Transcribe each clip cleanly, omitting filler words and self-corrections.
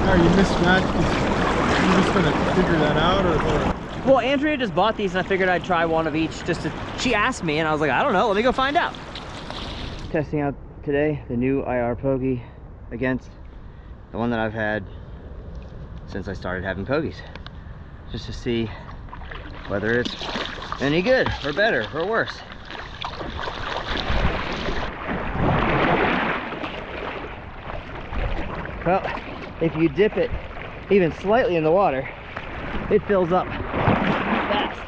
Are you mismatched? You just gonna figure that out, or? Well, Andrea just bought these and I figured I'd try one of each just to, she asked me and I was like, I don't know, let me go find out. Testing out today the new IR Pogie against the one that I've had since I started having Pogies. Just to see whether it's any good or better or worse. Well, if you dip it even slightly in the water, it fills up fast.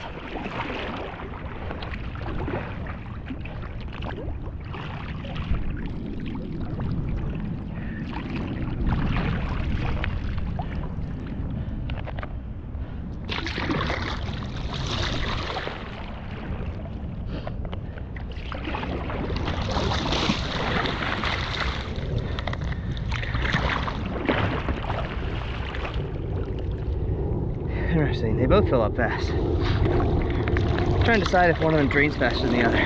Interesting, they both fill up fast. I'm trying to decide if one of them drains faster than the other.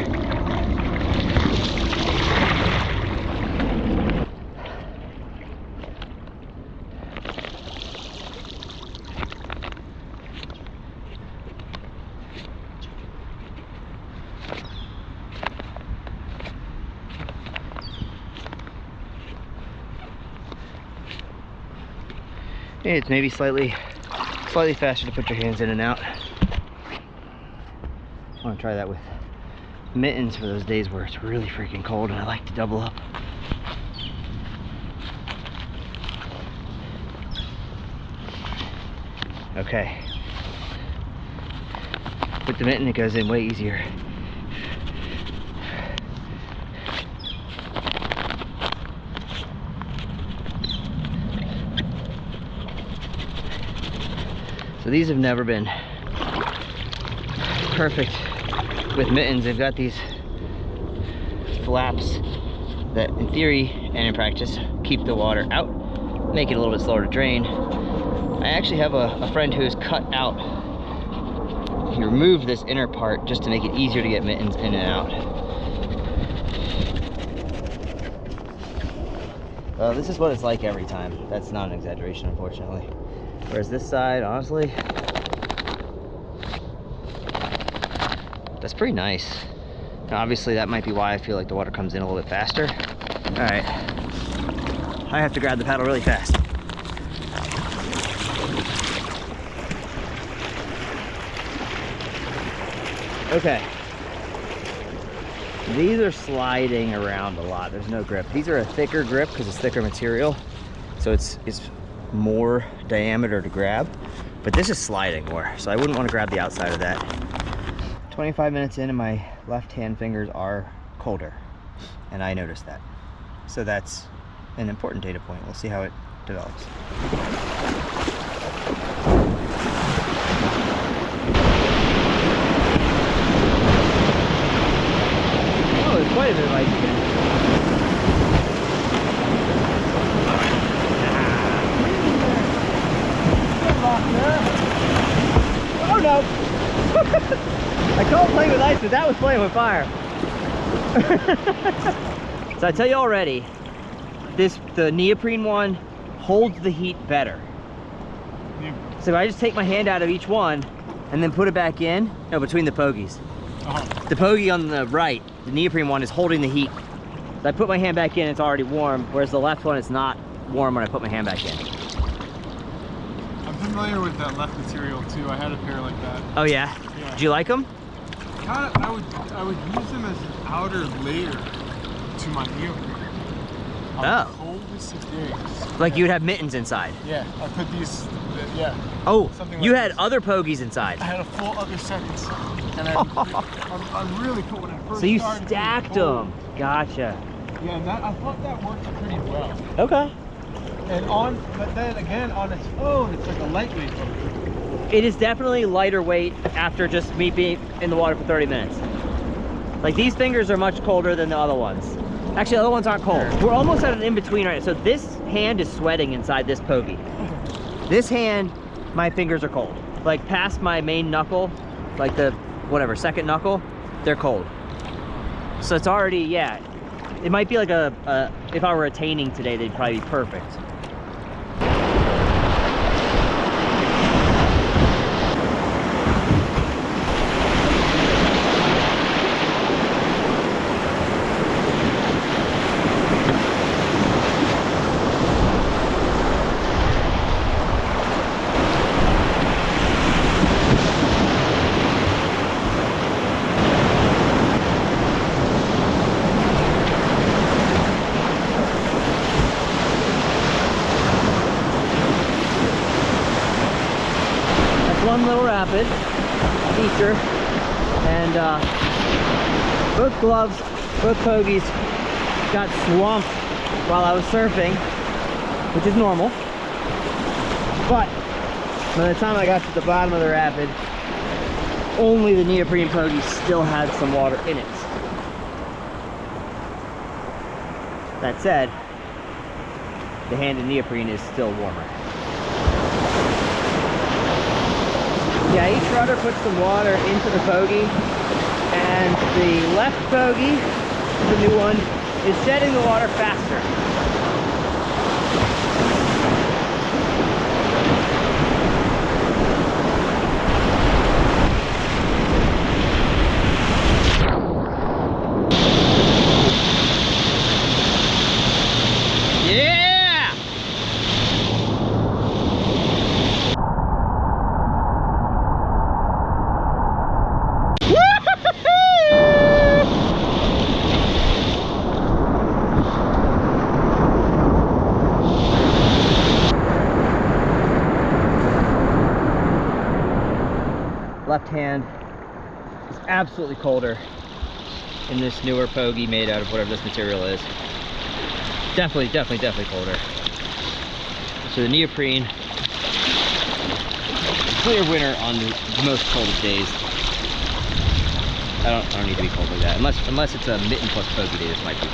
It's maybe slightly faster to put your hands in and out. I want to try that with mittens for those days where it's really freaking cold and I like to double up. Okay. With the mitten, it goes in way easier. So these have never been perfect with mittens. They've got these flaps that in theory and in practice keep the water out, make it a little bit slower to drain. I actually have a friend who's cut out, he removed this inner part just to make it easier to get mittens in and out. This is what it's like every time. That's not an exaggeration, unfortunately. Whereas this side, honestly, that's pretty nice. Now, obviously, that might be why I feel like the water comes in a little bit faster. All right, I have to grab the paddle really fast. Okay. These are sliding around a lot. There's no grip. These are a thicker grip because it's thicker material. So it's more diameter to grab, but this is sliding more, so I wouldn't want to grab the outside of that. 25 minutes in and my left hand fingers are colder, and I noticed that. So that's an important data point. We'll see how it develops. Oh, there's quite a bit of ice again. Oh no! I call it playing with ice, but that was playing with fire. So I tell you already, the neoprene one holds the heat better. So if I just take my hand out of each one and then put it back in, no, between the Pogies. The Pogie on the right, the neoprene one, is holding the heat. So I put my hand back in, it's already warm, whereas the left one is not warm when I put my hand back in. I'm familiar with that left material too. I had a pair like that. Oh yeah? Yeah. Do you like them? I would use them as an outer layer to my neoprene. On the coldest of days. Like you would have mittens inside? Yeah, I put these, yeah. Oh, something you like had this. other Pogies inside. I had a full other set inside. And I really put when I first So you started stacked cold. them. Gotcha. Yeah, and I thought that worked pretty well. Okay. And but then again, on its own, it's like a lightweight boat. It is definitely lighter weight after just me being in the water for 30 minutes. Like these fingers are much colder than the other ones. Actually, the other ones aren't cold. We're almost at an in-between right now. So this hand is sweating inside this Pogie. This hand, my fingers are cold. Like past my main knuckle, like the, whatever, second knuckle, they're cold. So it's already, yeah. It might be like if I were attaining today, they'd probably be perfect. fun little rapid feature, and both gloves, both pogies got swamped while I was surfing, which is normal. But by the time I got to the bottom of the rapid, only the neoprene pogie still had some water in it. That said, the hand in neoprene is still warmer. Yeah, each rudder puts some water into the pogie, and the left pogie, the new one, is shedding the water faster. Left hand is absolutely colder in this newer pogie made out of whatever this material is. Definitely colder. So the neoprene, clear winner on the most coldest days. I don't need to be cold like that unless it's a mitten plus pogie day. This might be.